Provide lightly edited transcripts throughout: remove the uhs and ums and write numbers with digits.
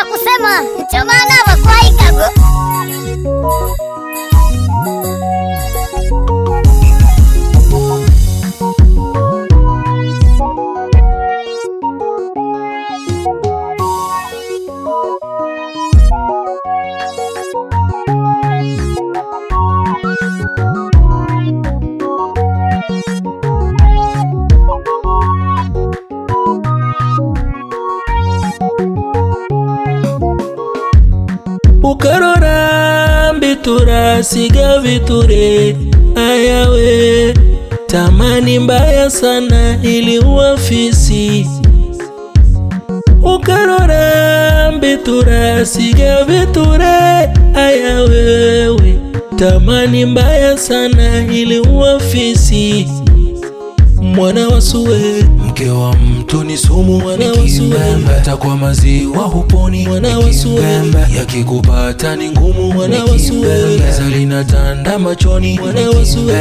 la kusema, ndio maana wakwaikago. Ukarora mbitura siga viture ayawe, tamani mbaya sana ili uafisi. Ukarora mbitura siga viture ayawewe, tamani mbaya sana ili uafisi. Mwana wa suwe, mke wa mtu ni sumu. Mwana wa suwe, hata kwa maziwa huponi. Mwana wa suwe, yakikupata ni ngumu. Mwana wa suwe, giza linatanda machoni. Mwana wa suwe,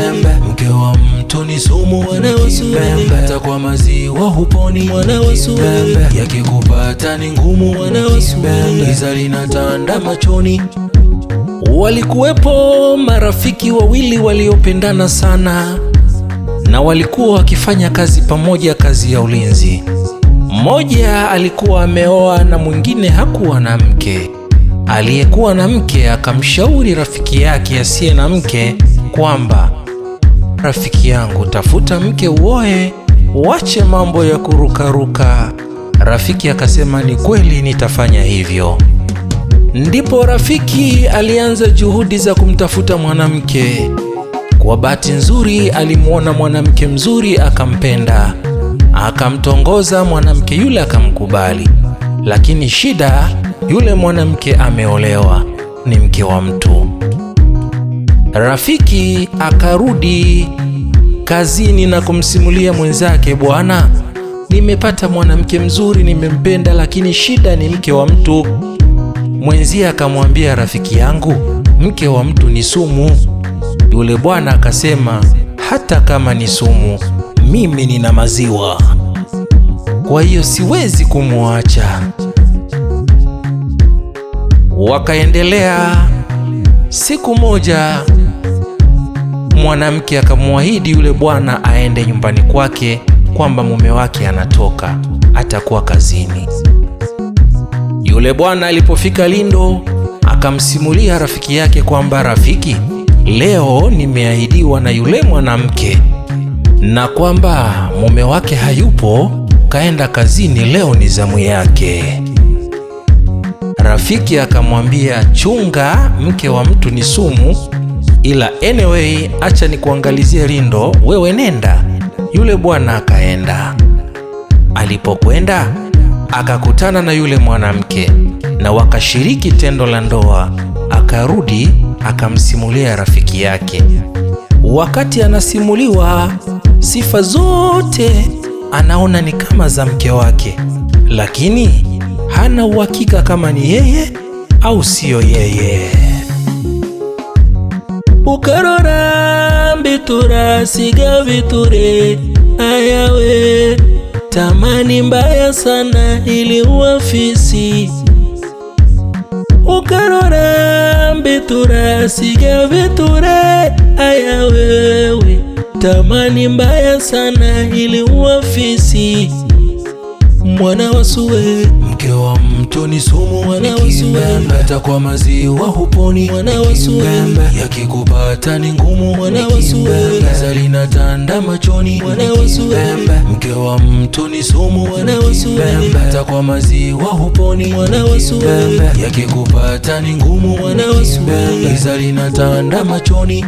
mke wa mtu ni sumu. Mwana wa suwe, hata kwa maziwa huponi. Mwana wa suwe, yakikupata ni ngumu. Mwana wa suwe, giza linatanda machoni. Walikuwepo marafiki wawili waliopendana sana, na walikuwa wakifanya kazi pamoja, kazi ya ulinzi. Mmoja alikuwa ameoa na mwingine hakuwa na mke. Aliyekuwa na mke akamshauri rafiki yake asiye na mke kwamba, rafiki yangu, tafuta mke uoe, wache mambo ya kurukaruka. Rafiki akasema, ni kweli, nitafanya hivyo. Ndipo rafiki alianza juhudi za kumtafuta mwanamke. Kwa bahati nzuri alimwona mwanamke mzuri, akampenda, akamtongoza mwanamke yule, akamkubali. Lakini shida, yule mwanamke ameolewa, ni mke wa mtu. Rafiki akarudi kazini na kumsimulia mwenzake, bwana, nimepata mwanamke mzuri, nimempenda, lakini shida ni mke wa mtu. Mwenzie akamwambia, rafiki yangu, mke wa mtu ni sumu. Yule bwana akasema, hata kama ni sumu, mimi nina maziwa, kwa hiyo siwezi kumwacha. Wakaendelea. Siku moja mwanamke akamwahidi yule bwana aende nyumbani kwake, kwamba mume wake anatoka, atakuwa kazini. Yule bwana alipofika Lindo akamsimulia rafiki yake kwamba, rafiki, leo nimeahidiwa na yule mwanamke na kwamba mume wake hayupo, kaenda kazini, leo ni zamu yake. Rafiki akamwambia, chunga, mke wa mtu ni sumu, ila anyway, acha nikuangalizie Lindo, wewe nenda. Yule bwana akaenda. Alipokwenda akakutana na yule mwanamke na wakashiriki tendo la ndoa. Akarudi akamsimulia rafiki yake. Wakati anasimuliwa, sifa zote anaona ni kama za mke wake, lakini hana uhakika kama ni yeye au siyo yeye. Ukarora mbitura siga viture ayawe, tamani mbaya sana ili uafisi. Ukarora mbitura siga viture ayawewe, tamani mbaya sana ili uafisi. Mwana wa suwe, mke wa mtu ni sumu. Mwana wa suwe, hata kwa maziwa huponi. Mwana wa suwe, yakikupata ni ngumu. Mwana wa suwe, giza linatanda machoni. Mwana wa suwe, mke wa mtu ni sumu. Mwana wa suwe, hata kwa maziwa huponi. Mwana wa suwe, yakikupata ni ngumu. Mwana wa suwe, giza linatanda machoni.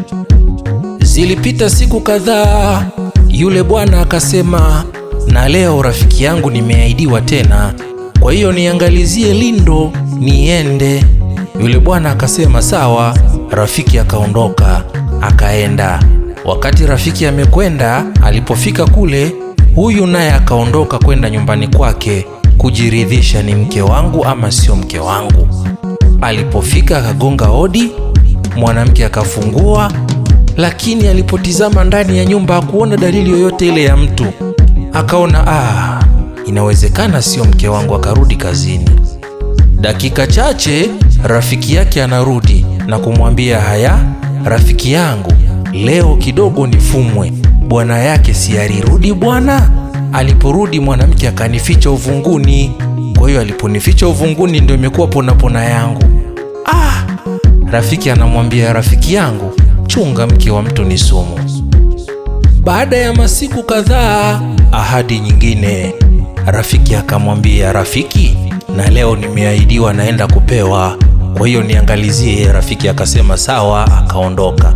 Zilipita siku kadhaa, yule bwana akasema, na leo rafiki yangu nimeahidiwa tena, kwa hiyo niangalizie Lindo niende. Yule bwana akasema sawa. Rafiki akaondoka akaenda. Wakati rafiki amekwenda, alipofika kule, huyu naye akaondoka kwenda nyumbani kwake kujiridhisha, ni mke wangu ama sio mke wangu. Alipofika akagonga hodi, mwanamke akafungua, lakini alipotizama ndani ya nyumba hakuona dalili yoyote ile ya mtu. Akaona inawezekana sio mke wangu, akarudi kazini. Dakika chache rafiki yake anarudi na kumwambia, haya rafiki yangu, leo kidogo nifumwe, bwana yake si alirudi bwana. Aliporudi mwanamke akanificha uvunguni, kwa hiyo aliponificha uvunguni ndio imekuwa pona yangu. Rafiki anamwambia, rafiki yangu, chunga mke wa mtu ni sumu. Baada ya masiku kadhaa, ahadi nyingine. Rafiki akamwambia, rafiki, na leo nimeahidiwa naenda kupewa, kwa hiyo niangalizie. Rafiki akasema sawa, akaondoka.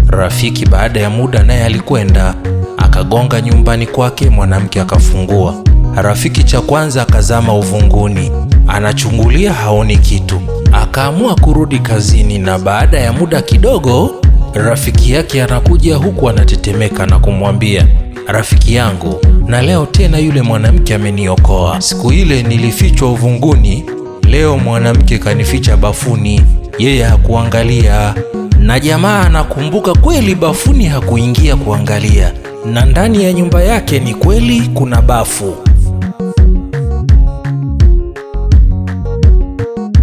Rafiki baada ya muda naye alikwenda, akagonga nyumbani kwake, mwanamke akafungua. Rafiki cha kwanza akazama uvunguni, anachungulia haoni kitu. Akaamua kurudi kazini, na baada ya muda kidogo rafiki yake anakuja huku anatetemeka na kumwambia, rafiki yangu, na leo tena yule mwanamke ameniokoa. Siku ile nilifichwa uvunguni, leo mwanamke kanificha bafuni, yeye hakuangalia. Na jamaa anakumbuka kweli bafuni hakuingia kuangalia, na ndani ya nyumba yake ni kweli kuna bafu.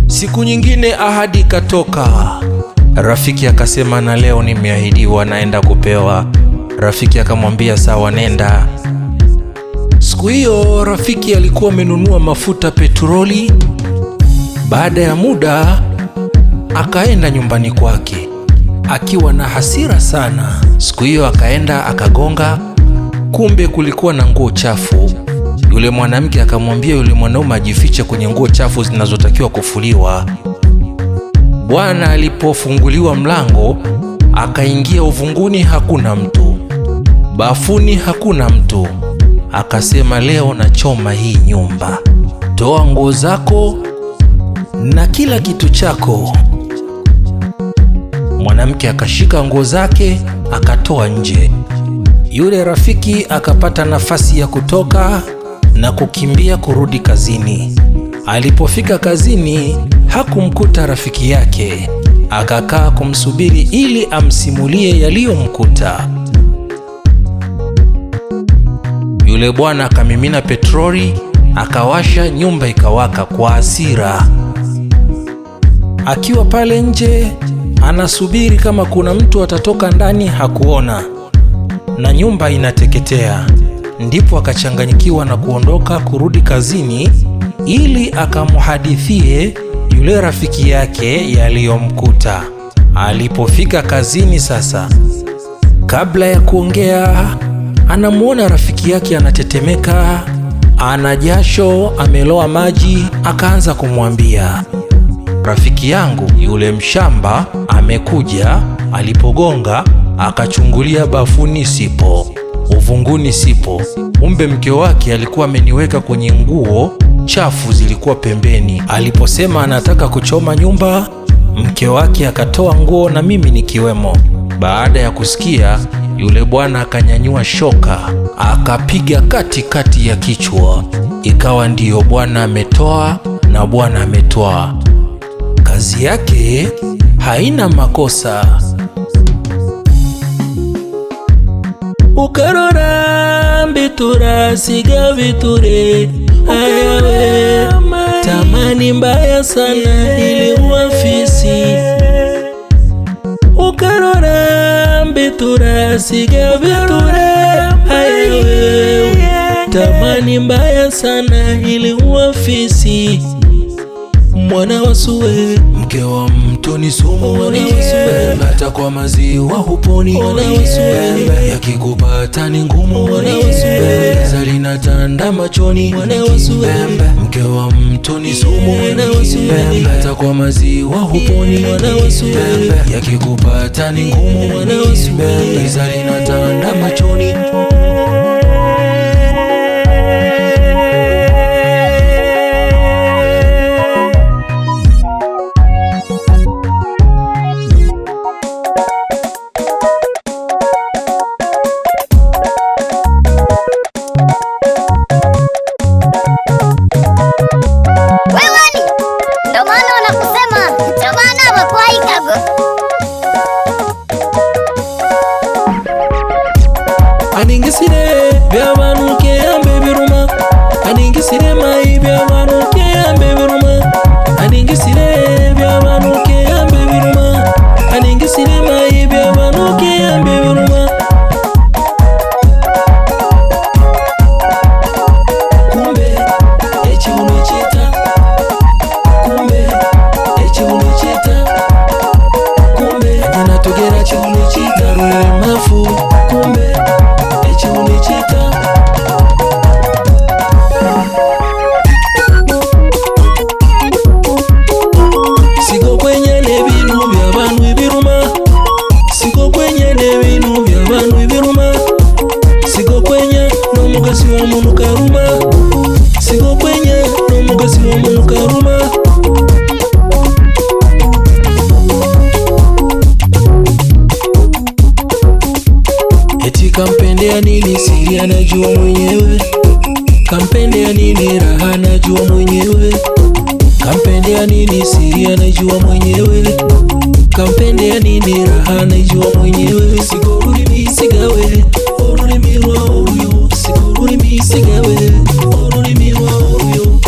Siku nyingine ahadi ikatoka. Rafiki akasema, na leo nimeahidiwa naenda kupewa. Rafiki akamwambia sawa, nenda. Siku hiyo rafiki alikuwa amenunua mafuta petroli. Baada ya muda akaenda nyumbani kwake akiwa na hasira sana. Siku hiyo akaenda akagonga, kumbe kulikuwa na nguo chafu. Yule mwanamke akamwambia yule mwanaume ajifiche kwenye nguo chafu zinazotakiwa kufuliwa. Bwana alipofunguliwa mlango, akaingia uvunguni, hakuna mtu. Bafuni hakuna mtu. Akasema, leo nachoma hii nyumba, toa nguo zako na kila kitu chako. Mwanamke akashika nguo zake akatoa nje. Yule rafiki akapata nafasi ya kutoka na kukimbia kurudi kazini. Alipofika kazini hakumkuta rafiki yake, akakaa kumsubiri ili amsimulie yaliyomkuta. Yule bwana akamimina petroli, akawasha, nyumba ikawaka kwa hasira. Akiwa pale nje anasubiri kama kuna mtu atatoka ndani, hakuona, na nyumba inateketea. Ndipo akachanganyikiwa na kuondoka kurudi kazini ili akamhadithie yule rafiki yake yaliyomkuta. Alipofika kazini sasa, kabla ya kuongea, anamuona rafiki yake anatetemeka, ana jasho, ameloa maji. Akaanza kumwambia, rafiki yangu, yule mshamba amekuja. Alipogonga akachungulia bafuni sipo, uvunguni sipo. Kumbe mke wake alikuwa ameniweka kwenye nguo chafu zilikuwa pembeni. Aliposema anataka kuchoma nyumba, mke wake akatoa nguo na mimi nikiwemo. Baada ya kusikia, yule bwana akanyanyua shoka akapiga katikati ya kichwa. Ikawa ndiyo bwana ametoa na bwana ametoa. Kazi yake haina makosa. Ukarora mbitura siga viture, ayawe tamani mbaya sana iliua fisi. Ukarora mbitura siga viture, ayawe tamani mbaya sana iliua fisi. Mwana wa suwe, mke wa mtu ni sumu, hata kwa maziwa huponi. Yakikupata ni ngumu, giza linatanda machoni. Mke wa mtu ni sumu, hata kwa maziwa huponi. Yakikupata ni ngumu, giza linatanda machoni. Aningisire byabanuke ambe biruma, aningisire mai byabanuke ambe biruma, nini raha najua mwenyewe, kampendea nini siri anajua mwenyewe, kampendea nini raha najua mwenyewe. Sigoruri misigawe oruri miwa oruyo, sigoruri misigawe oruri miwa oruyo.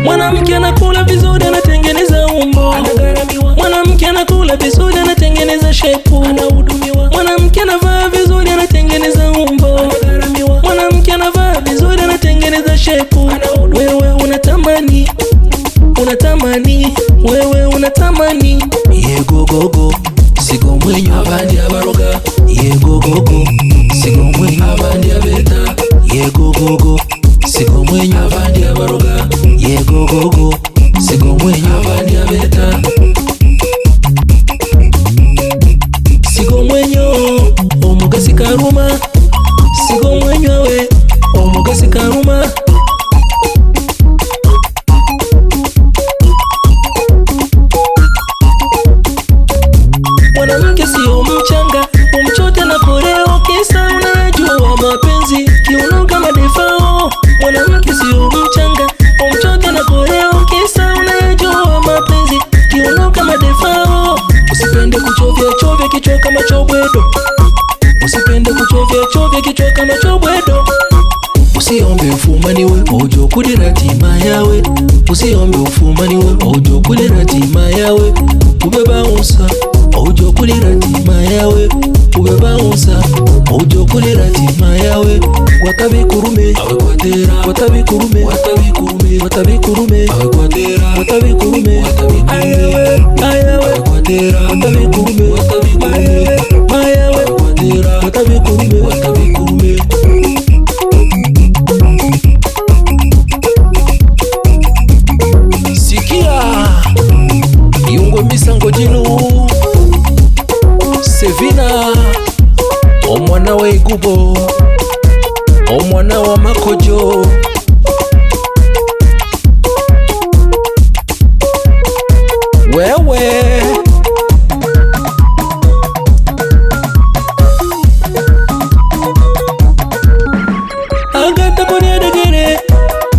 Mwanamke anakula vizuri anatengeneza umbo, anagharamiwa. Mwanamke anakula vizuri anatengeneza shepu, anahudumiwa. Mwanamke anavaa vizuri anatengeneza umbo, anagharamiwa. Mwanamke anavaa vizuri anatengeneza shepu, anahudumiwa. Wewe unatamani, wewe unatamani. Yegogogo sigo mwenyo abandi abaroga, yegogogo sigo mwenyo abandi abeta, yegogogo sigo mwenyo abandi abaroga, yegogogo sigo mwenyo abandi abeta, sigo mwenyo omugasi karuma, sigo mwenyo we omugasi karuma. Mwanamke sio mchanga, umchote na koreo, kisa unajua mapenzi, kiuno kama defao. Mwanamke sio mchanga, umchote na koreo, kisa unajua mapenzi, kiuno kama defao. Usipende kuchovya chovya kichwa kama chobwedo, usipende kuchovya chovya kichwa kama chobwedo. Usiombe ufumaniwe ojo kulira tima yawe, usiombe ufumaniwe ojo kulira tima yawe. Ubeba unsa ojo kulira tima yawe, ubeba unsa ojo kulira tima yawe. Watabikurume awe kwatera, watabikurume, watabikurume, watabikurume awe kwatera, watabikurume, ayawe, ayawe kwatera, watabikurume, watabikurume, ayawe kwatera, watabikurume, watabikurume. Sikia yungwe misango jinu Sevina, omwana wa Igubo, omwana wa Makojo. Wewe agata kone degere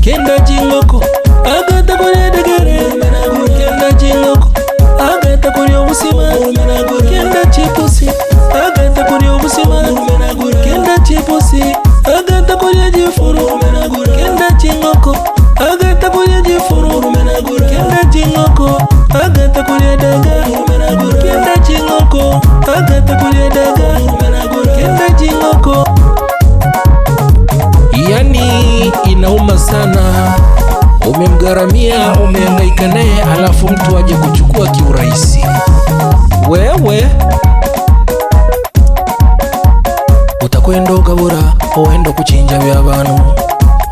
kenda jingoko, agata kone degere kenda jingoko, agata kone obusima kenda chipusi, agata kone obusima kenda chipusi, agata kone jifuru kenda jingoko, agata kone jifuru kenda jingoko, agata kone daga kenda jingoko, agata kone daga kenda jingoko. Yani inauma sana, umemgaramia, umehangaika naye, alafu mtu aje kuchukua kiurahisi. Wewe utakwenda ugabura oenda kuchinja by'abantu,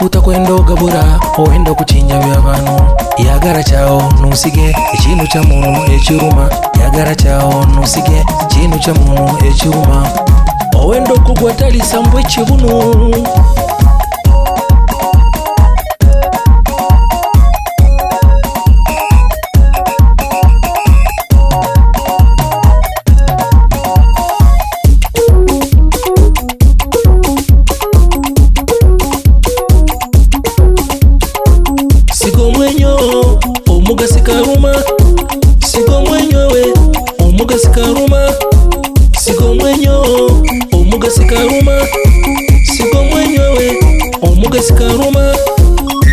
utakwenda ugabura oenda kuchinja by'abantu. Yagara chao nusige ikintu kya muntu ekiruma, yagara chao nusige ikintu kya muntu ekiruma. Owenda okugwa talisa mbwe kibunu. Sigo mwenyo omugasi karuma, sigo mwenyo we omugasi karuma, sigo mwenyo omugasi karuma, sigo mwenyo we omugasi karuma.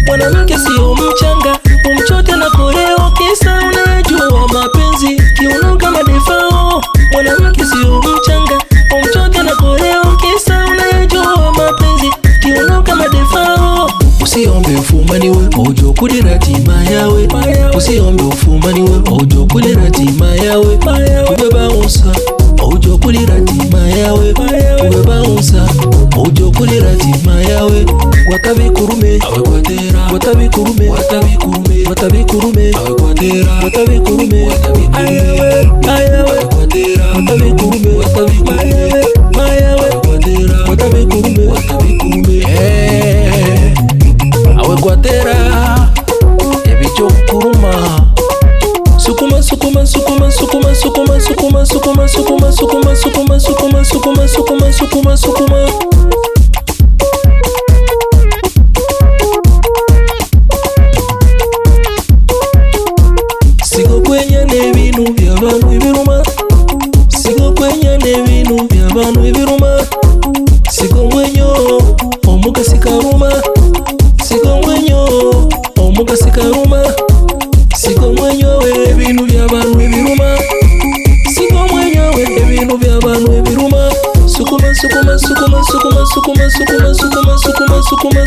Mwanamke sio mchanga, umchote na koreo, kisa unajua mapenzi, kiuno kama defao. Mwanamke sio mchanga, umchote na koreo, kisa unajua mapenzi, kiuno kama defao. Usiombe ufumaniwe ojo kulira tima yawe, usiombe ufumaniwe ojo kulira tima yawe. Ubeba unsa ojo kulira tima yawe, ubeba unsa ojo kulira tima yawe. Watabikurume awe kwatera, watabikurume, watabikurume, watabikurume awe kwatera, watabikurume, ayawe, ayawe kwatera, watabikurume, watabikurume, ayawe kwatera, watabikurume, watabikurume. Awe kwatera ebicho kuruma, sukuma sukuma sukuma sukuma. sukuma sukuma sukuma sukuma sukuma sukuma sukuma sukuma sukuma sukuma sukuma sukuma. Sigo kwenye nebinu by'abantu ebiruma, sigo kwenye nebinu by'abantu ebiruma, sigo mwenyo omugasi karuma, sigo mwenyo omugasi karuma, sigo mwenyo ebintu by'abantu ebiruma, sigo mwenyo ebintu by'abantu ebiruma. Sukuma sukuma sukuma sukuma sukuma sukuma sukuma sukuma sukuma sukuma